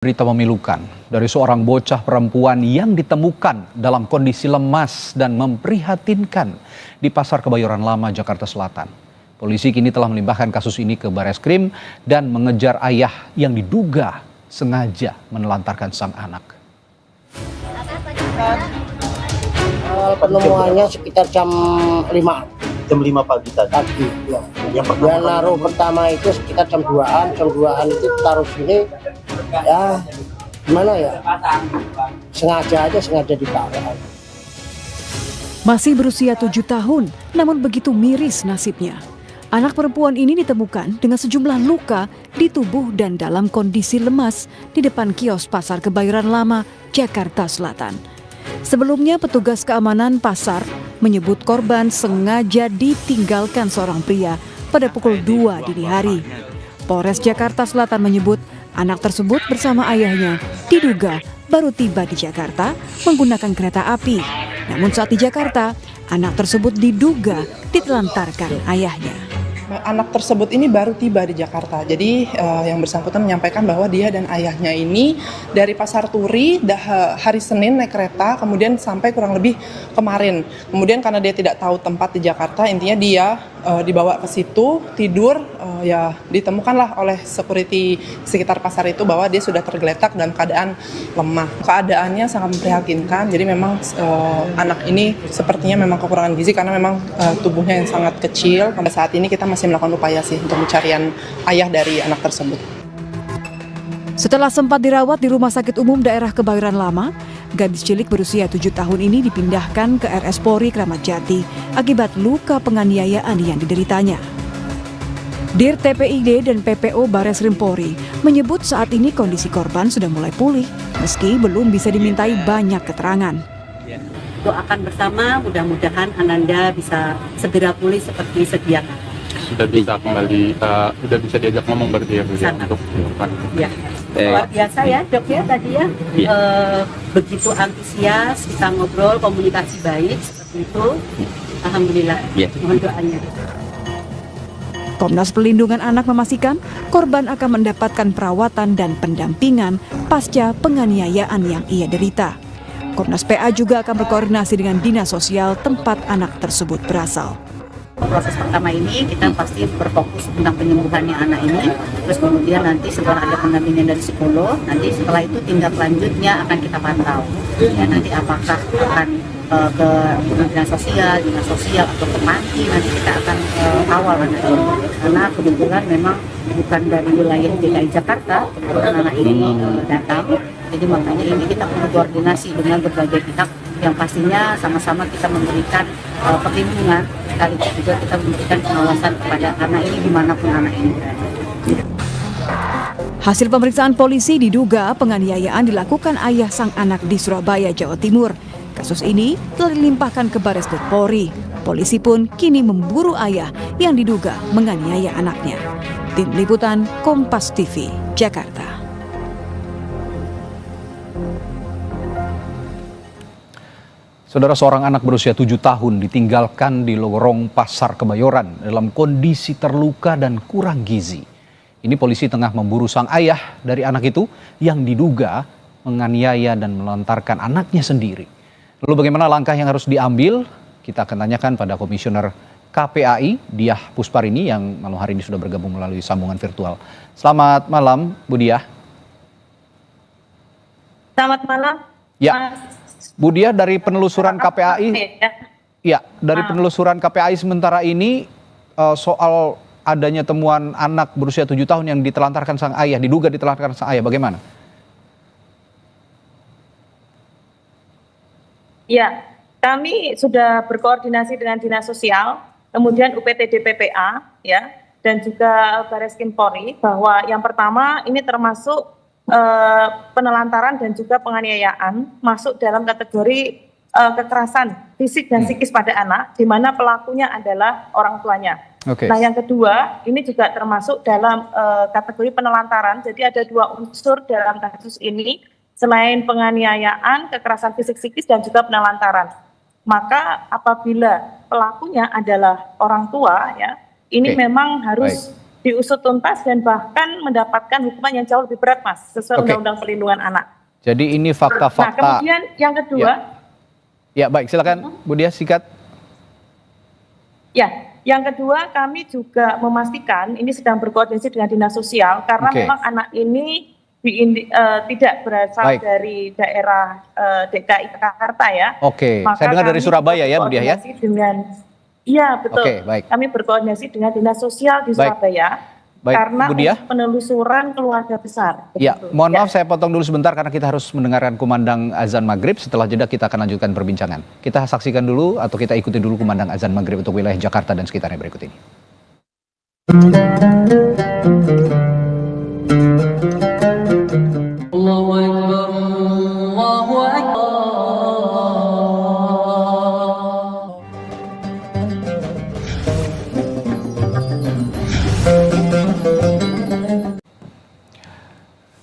Berita memilukan dari seorang bocah perempuan yang ditemukan dalam kondisi lemas dan memprihatinkan di Pasar Kebayoran Lama, Jakarta Selatan. Polisi kini telah melimpahkan kasus ini ke Bareskrim dan mengejar ayah yang diduga sengaja menelantarkan sang anak. Penemuannya sekitar jam 5 pagi tadi. Ya. Yang Dia naruh pertama itu sekitar jam 2-an itu taruh sini, ya gimana ya, sengaja ditaruh. Masih berusia 7 tahun, namun begitu miris nasibnya. Anak perempuan ini ditemukan dengan sejumlah luka di tubuh dan dalam kondisi lemas di depan kios Pasar Kebayoran Lama, Jakarta Selatan. Sebelumnya petugas keamanan pasar menyebut korban sengaja ditinggalkan seorang pria pada pukul 2 dini hari. Polres Jakarta Selatan menyebut anak tersebut bersama ayahnya diduga baru tiba di Jakarta menggunakan kereta api. Namun saat di Jakarta, anak tersebut diduga ditelantarkan ayahnya. Anak tersebut ini baru tiba di Jakarta, jadi yang bersangkutan menyampaikan bahwa dia dan ayahnya ini dari Pasar Turi hari Senin naik kereta, kemudian sampai kurang lebih kemarin. Kemudian karena dia tidak tahu tempat di Jakarta, intinya dia dibawa ke situ, tidur, ya ditemukanlah oleh security sekitar pasar itu bahwa dia sudah tergeletak dalam keadaan lemah. Keadaannya sangat memprihatinkan, jadi memang anak ini sepertinya memang kekurangan gizi karena memang tubuhnya yang sangat kecil. Sampai saat ini kita masih melakukan upaya sih untuk pencarian ayah dari anak tersebut. Setelah sempat dirawat di Rumah Sakit Umum Daerah Kebayoran Lama, gadis cilik berusia 7 tahun ini dipindahkan ke RS Polri Kramat Jati akibat luka penganiayaan yang dideritanya. Dir TPID dan PPO Bareskrim Polri menyebut saat ini kondisi korban sudah mulai pulih meski belum bisa dimintai banyak keterangan. Doakan bersama, mudah-mudahan Ananda bisa segera pulih seperti sedia kala. Sudah bisa kembali, sudah bisa diajak ngomong berarti ya Bu ya, untuk ya. Luar biasa ya Dok ya tadi ya, begitu antusias, kita ngobrol, komunikasi baik seperti itu. Alhamdulillah, mohon doanya. Komnas Perlindungan Anak memastikan korban akan mendapatkan perawatan dan pendampingan pasca penganiayaan yang ia derita. Komnas PA juga akan berkoordinasi dengan Dinas Sosial tempat anak tersebut berasal. Proses pertama ini kita pasti berfokus tentang penyembuhannya anak ini, terus kemudian nanti setelah ada pendampingan dari psikolog, nanti setelah itu tindak lanjutnya akan kita pantau. Ya, nanti apakah akan ke dinas sosial atau ke panti, nanti kita akan kawal anak ini. Karena kebetulan memang bukan dari wilayah DKI Jakarta, kebetulan anak ini datang. Jadi makanya ini kita perlu koordinasi dengan berbagai pihak yang pastinya sama-sama kita memberikan perlindungan, sekaligus juga kita memberikan pengawasan kepada anak ini dimanapun anak ini berada. Hasil pemeriksaan polisi diduga penganiayaan dilakukan ayah sang anak di Surabaya, Jawa Timur. Kasus ini telah dilimpahkan ke Bareskrim Polri. Polisi pun kini memburu ayah yang diduga menganiaya anaknya. Tim Liputan Kompas TV, Jakarta. Saudara, seorang anak berusia 7 tahun ditinggalkan di lorong Pasar Kebayoran dalam kondisi terluka dan kurang gizi. Ini polisi tengah memburu sang ayah dari anak itu yang diduga menganiaya dan melantarkan anaknya sendiri. Lalu bagaimana langkah yang harus diambil? Kita akan tanyakan pada Komisioner KPAI, Diah Pusparini, yang malam hari ini sudah bergabung melalui sambungan virtual. Selamat malam, Bu Diah. Selamat malam. Ya. Bu Diah, dari penelusuran KPAI, dari penelusuran KPAI sementara ini soal adanya temuan anak berusia 7 tahun yang ditelantarkan sang ayah, diduga ditelantarkan sang ayah, bagaimana? Ya, kami sudah berkoordinasi dengan Dinas Sosial, kemudian UPTD PPA, ya, dan juga Bareskrim Polri, bahwa yang pertama ini termasuk penelantaran dan juga penganiayaan masuk dalam kategori kekerasan fisik dan psikis pada anak, di mana pelakunya adalah orang tuanya. Okay. Nah, yang kedua ini juga termasuk dalam kategori penelantaran. Jadi ada 2 unsur dalam kasus ini, selain penganiayaan, kekerasan fisik psikis dan juga penelantaran. Maka apabila pelakunya adalah orang tua, ya, ini memang harus diusut tuntas dan bahkan mendapatkan hukuman yang jauh lebih berat, Mas, sesuai Oke. Undang-Undang Perlindungan Anak. Jadi ini Nah, fakta-fakta. kemudian yang kedua, Ya baik, silakan Bu Diah sikat. ya, yang kedua kami juga memastikan ini sedang berkoordinasi dengan Dinas Sosial karena Oke. memang anak ini tidak berasal Baik. dari daerah DKI Jakarta ya. Oke, Maka saya dengar dari kami Surabaya ya Bu Diah ya. berkoordinasi iya betul. Oke, baik. Kami berkoordinasi dengan Dinas Sosial di Baik. Surabaya Baik, karena Bu Diah. untuk penelusuran keluarga besar. Ya, Begitu. mohon Ya. maaf saya potong dulu sebentar karena kita harus mendengarkan kumandang azan maghrib. Setelah jeda kita akan lanjutkan perbincangan. Kita saksikan dulu atau kita ikuti dulu kumandang azan maghrib untuk wilayah Jakarta dan sekitarnya berikut ini. Allahu Akbar, Allahu Akbar.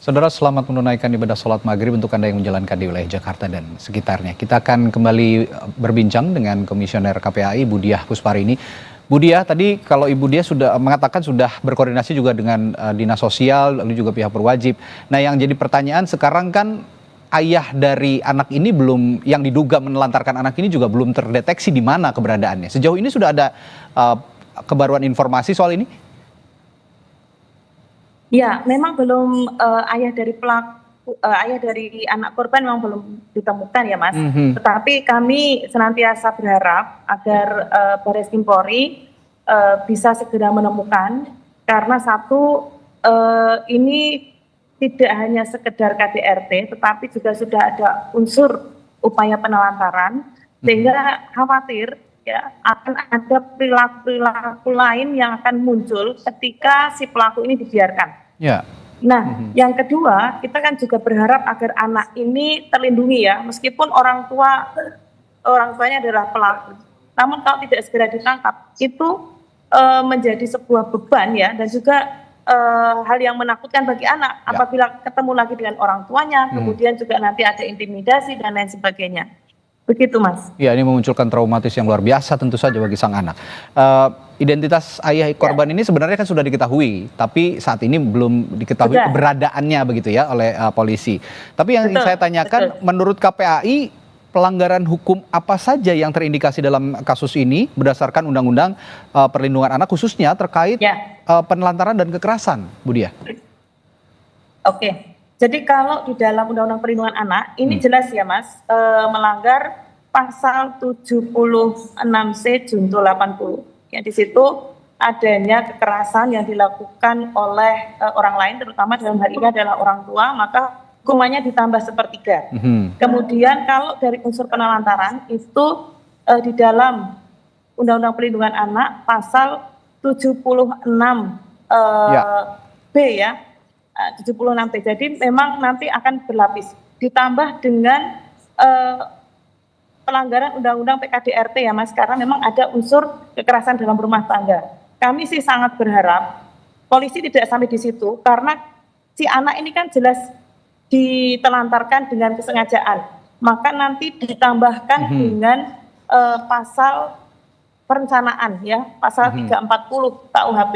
Saudara, selamat menunaikan ibadah sholat maghrib untuk Anda yang menjalankan di wilayah Jakarta dan sekitarnya. Kita akan kembali berbincang dengan Komisioner KPAI, Bu Diah Pusparini. Bu Diah, tadi kalau Ibu Diah sudah mengatakan sudah berkoordinasi juga dengan Dinas Sosial, lalu juga pihak berwajib. Nah, yang jadi pertanyaan sekarang kan ayah dari anak ini belum, yang diduga menelantarkan anak ini juga belum terdeteksi di mana keberadaannya. Sejauh ini sudah ada kebaruan informasi soal ini? Ya, memang belum ayah dari anak korban memang belum ditemukan ya, Mas. Tetapi kami senantiasa berharap agar Baris Krim Polri bisa segera menemukan karena satu ini tidak hanya sekedar KDRT, tetapi juga sudah ada unsur upaya penelantaran sehingga khawatir ya akan ada perilaku lain yang akan muncul ketika si pelaku ini dibiarkan. Ya. Nah, yang kedua, kita kan juga berharap agar anak ini terlindungi ya, meskipun orang tuanya adalah pelaku. Namun kalau tidak segera ditangkap, itu menjadi sebuah beban ya, dan juga hal yang menakutkan bagi anak apabila ketemu lagi dengan orang tuanya, kemudian juga nanti ada intimidasi dan lain sebagainya. Begitu, Mas. Ya, ini memunculkan traumatis yang luar biasa tentu saja bagi sang anak. Identitas ayah korban ini sebenarnya kan sudah diketahui, tapi saat ini belum diketahui keberadaannya begitu ya oleh polisi. Tapi yang ingin saya tanyakan, menurut KPAI, pelanggaran hukum apa saja yang terindikasi dalam kasus ini berdasarkan Undang-Undang Perlindungan Anak khususnya terkait penelantaran dan kekerasan, Bu Diah? Oke. Jadi kalau di dalam Undang-Undang Perlindungan Anak, ini jelas ya Mas, melanggar pasal 76C junto 80. Ya, di situ adanya kekerasan yang dilakukan oleh orang lain, terutama dalam hal ini adalah orang tua, maka hukumannya ditambah sepertiga. Kemudian kalau dari unsur penelantaran, itu di dalam Undang-Undang Perlindungan Anak, pasal 76B ya, 76B. Jadi memang nanti akan berlapis. Ditambah dengan pelanggaran Undang-Undang PKDRT ya Mas, karena memang ada unsur kekerasan dalam rumah tangga. Kami sih sangat berharap polisi tidak sampai di situ, karena si anak ini kan jelas ditelantarkan dengan kesengajaan. Maka nanti ditambahkan dengan pasal perencanaan ya, pasal 340 KUHP.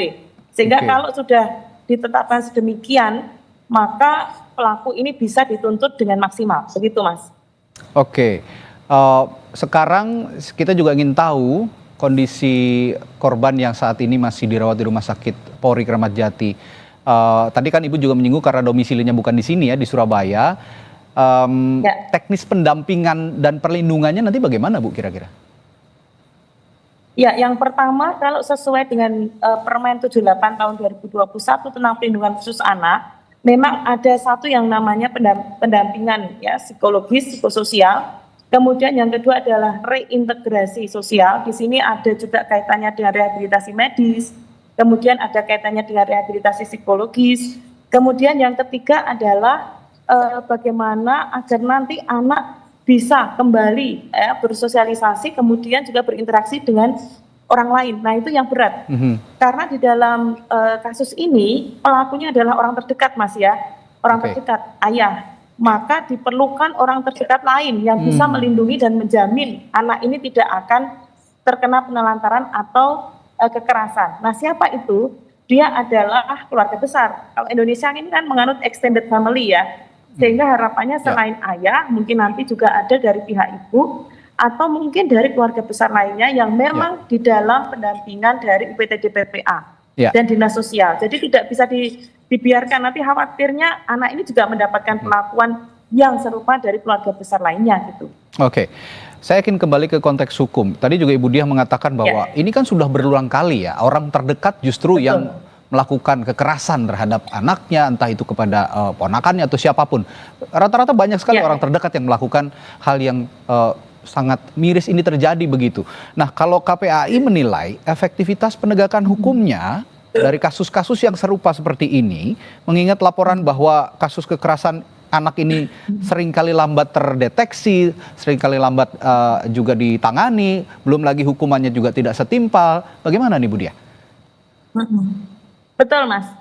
Sehingga kalau sudah ditetapkan sedemikian, maka pelaku ini bisa dituntut dengan maksimal, begitu Mas. Oke, sekarang kita juga ingin tahu kondisi korban yang saat ini masih dirawat di Rumah Sakit Polri Kramat Jati. Tadi kan Ibu juga menyinggung karena domisilinya bukan di sini ya, di Surabaya. Teknis pendampingan dan perlindungannya nanti bagaimana Bu kira-kira? Ya, yang pertama kalau sesuai dengan Permen 78 tahun 2021 tentang perlindungan khusus anak, memang ada satu yang namanya pendampingan ya, psikologis, psikososial. Kemudian yang kedua adalah reintegrasi sosial. Di sini ada juga kaitannya dengan rehabilitasi medis. Kemudian ada kaitannya dengan rehabilitasi psikologis. Kemudian yang ketiga adalah bagaimana agar nanti anak bisa kembali bersosialisasi, kemudian juga berinteraksi dengan orang lain. Nah itu yang berat. Karena di dalam kasus ini pelakunya adalah orang terdekat Mas ya, orang terdekat, ayah. Maka diperlukan orang terdekat lain yang bisa melindungi dan menjamin anak ini tidak akan terkena penelantaran atau kekerasan. Nah siapa itu? dia adalah keluarga besar. Kalau Indonesia ini kan menganut extended family ya, sehingga harapannya selain ayah, mungkin nanti juga ada dari pihak ibu, atau mungkin dari keluarga besar lainnya yang memang di dalam pendampingan dari UPTD PPA dan dinas sosial. Jadi tidak bisa dibiarkan, nanti khawatirnya anak ini juga mendapatkan perlakuan yang serupa dari keluarga besar lainnya gitu. Oke. Saya ingin kembali ke konteks hukum. Tadi juga Ibu Diah mengatakan bahwa ini kan sudah berulang kali ya, orang terdekat justru yang melakukan kekerasan terhadap anaknya, entah itu kepada ponakannya atau siapapun. Rata-rata banyak sekali orang terdekat yang melakukan hal yang sangat miris ini terjadi begitu. Nah, kalau KPAI menilai efektivitas penegakan hukumnya dari kasus-kasus yang serupa seperti ini, mengingat laporan bahwa kasus kekerasan anak ini seringkali lambat terdeteksi, seringkali lambat juga ditangani, belum lagi hukumannya juga tidak setimpal. Bagaimana nih Bu Diah? Betul Mas,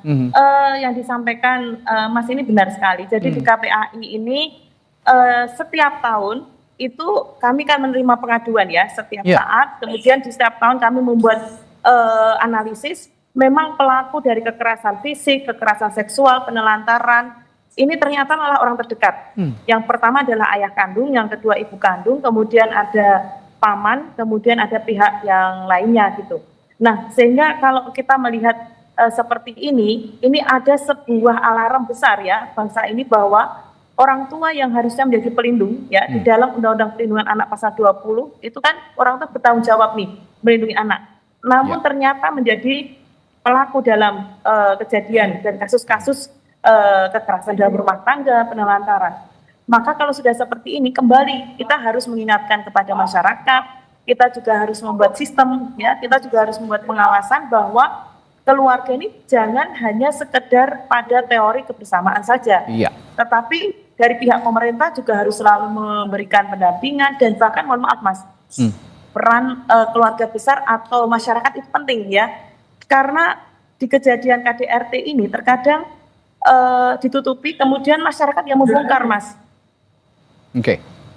yang disampaikan Mas ini benar sekali. Jadi di KPAI ini setiap tahun itu kami kan menerima pengaduan ya setiap saat. Kemudian di setiap tahun kami membuat analisis. Memang pelaku dari kekerasan fisik, kekerasan seksual, penelantaran ini ternyata malah orang terdekat. Yang pertama adalah ayah kandung, yang kedua ibu kandung, kemudian ada paman, kemudian ada pihak yang lainnya gitu. Nah, sehingga kalau kita melihat seperti ini ada sebuah alarm besar ya bangsa ini bahwa orang tua yang harusnya menjadi pelindung ya di dalam Undang-Undang Perlindungan Anak pasal 20 itu kan orang tua bertanggung jawab nih melindungi anak. Namun ternyata menjadi pelaku dalam kejadian dan kasus-kasus kekerasan dalam rumah tangga, penelantaran. Maka kalau sudah seperti ini kembali kita harus mengingatkan kepada masyarakat, kita juga harus membuat sistem ya, kita juga harus membuat pengawasan bahwa keluarga ini jangan hanya sekedar pada teori kebersamaan saja, tetapi dari pihak pemerintah juga harus selalu memberikan pendampingan dan bahkan mohon maaf Mas, peran keluarga besar atau masyarakat itu penting ya, karena di kejadian KDRT ini terkadang ditutupi kemudian masyarakat yang membongkar Mas.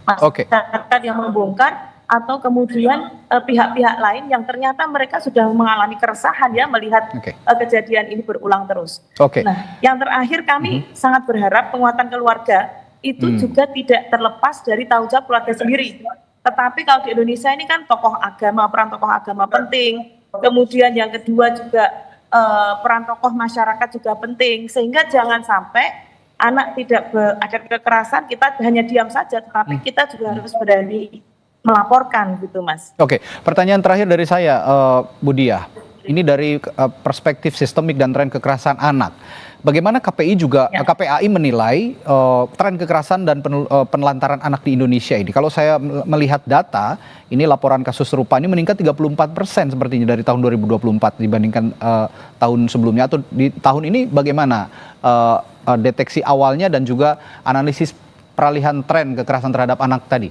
Masyarakat yang membongkar atau kemudian pihak-pihak lain yang ternyata mereka sudah mengalami keresahan ya melihat kejadian ini berulang terus. Nah, yang terakhir kami sangat berharap penguatan keluarga itu juga tidak terlepas dari tanggung jawab keluarga sendiri. Tetapi kalau di Indonesia ini kan tokoh agama, peran tokoh agama penting. Kemudian yang kedua juga peran tokoh masyarakat juga penting. Sehingga jangan sampai anak tidak ada kekerasan kita hanya diam saja, tetapi kita juga harus berani melaporkan gitu Mas. Pertanyaan terakhir dari saya Bu Diah, ini dari perspektif sistemik dan tren kekerasan anak. Bagaimana KPAI menilai tren kekerasan dan penelantaran anak di Indonesia ini? Kalau saya melihat data, ini laporan kasus serupa ini meningkat 34% sepertinya dari tahun 2024 dibandingkan tahun sebelumnya, atau di tahun ini bagaimana deteksi awalnya dan juga analisis peralihan tren kekerasan terhadap anak tadi?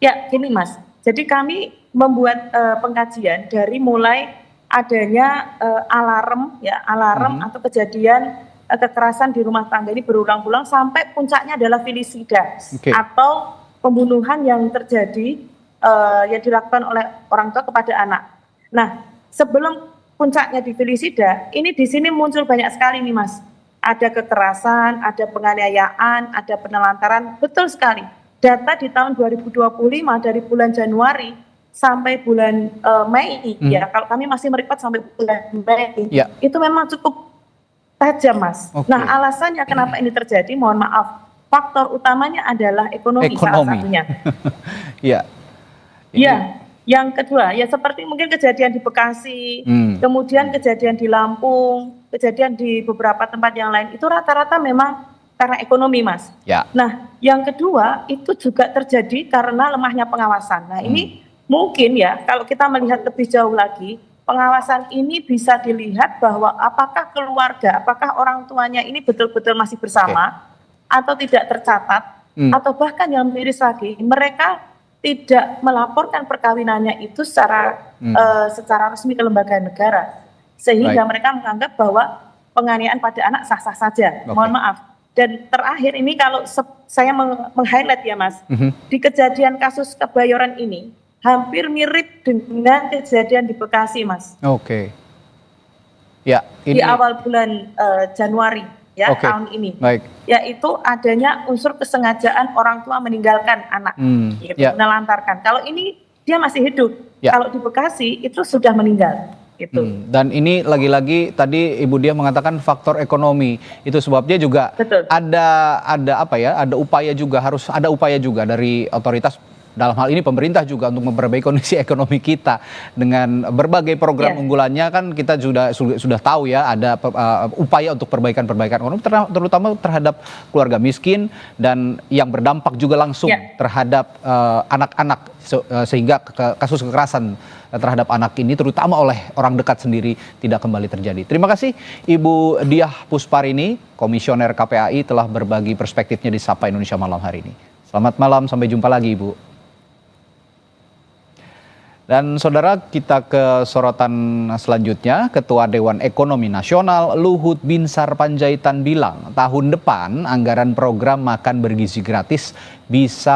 Ya, gini Mas. Jadi kami membuat pengkajian dari mulai adanya alarm atau kejadian kekerasan di rumah tangga ini berulang-ulang sampai puncaknya adalah filisida atau pembunuhan yang terjadi yang dilakukan oleh orang tua kepada anak. Nah, sebelum puncaknya di filisida, ini di sini muncul banyak sekali nih Mas. Ada kekerasan, ada penganiayaan, ada penelantaran, betul sekali. Data di tahun 2025 dari bulan Januari sampai bulan Mei, ya kalau kami masih merecord sampai bulan Mei, itu memang cukup tajam Mas. Nah alasannya kenapa ini terjadi, mohon maaf, faktor utamanya adalah ekonomi. Salah satunya. Yang kedua, ya seperti mungkin kejadian di Bekasi, kemudian kejadian di Lampung, kejadian di beberapa tempat yang lain, itu rata-rata memang karena ekonomi Mas. Nah yang kedua itu juga terjadi karena lemahnya pengawasan. Nah ini mungkin ya kalau kita melihat lebih jauh lagi, pengawasan ini bisa dilihat bahwa apakah keluarga, apakah orang tuanya ini betul-betul masih bersama atau tidak tercatat, atau bahkan yang miris lagi, mereka tidak melaporkan perkawinannya itu secara resmi ke lembaga negara, sehingga mereka menganggap bahwa penganiayaan pada anak sah-sah saja. Mohon maaf. Dan terakhir ini kalau saya meng-highlight ya Mas, di kejadian kasus Kebayoran ini hampir mirip dengan kejadian di Bekasi Mas. Ya, di awal bulan Januari ya Oke. tahun ini, Baik. yaitu adanya unsur kesengajaan orang tua meninggalkan anak, gitu, ya. menelantarkan. Kalau ini dia masih hidup, Ya. kalau di Bekasi itu sudah meninggal, gitu. Dan ini lagi-lagi tadi Ibu Diah mengatakan faktor ekonomi. Itu sebabnya juga Betul. ada apa ya? Ada upaya juga, harus ada upaya juga dari otoritas, dalam hal ini pemerintah juga, untuk memperbaiki kondisi ekonomi kita dengan berbagai program unggulannya. Kan kita sudah tahu ya, ada upaya untuk perbaikan ekonomi terutama terhadap keluarga miskin dan yang berdampak juga langsung terhadap anak-anak, sehingga kasus kekerasan terhadap anak ini terutama oleh orang dekat sendiri tidak kembali terjadi. Terima kasih Ibu Diah Pusparini, Komisioner KPAI, telah berbagi perspektifnya di Sapa Indonesia Malam hari ini. Selamat malam, sampai jumpa lagi Ibu. Dan saudara, kita ke sorotan selanjutnya. Ketua Dewan Ekonomi Nasional Luhut Binsar Panjaitan bilang tahun depan anggaran program makan bergizi gratis bisa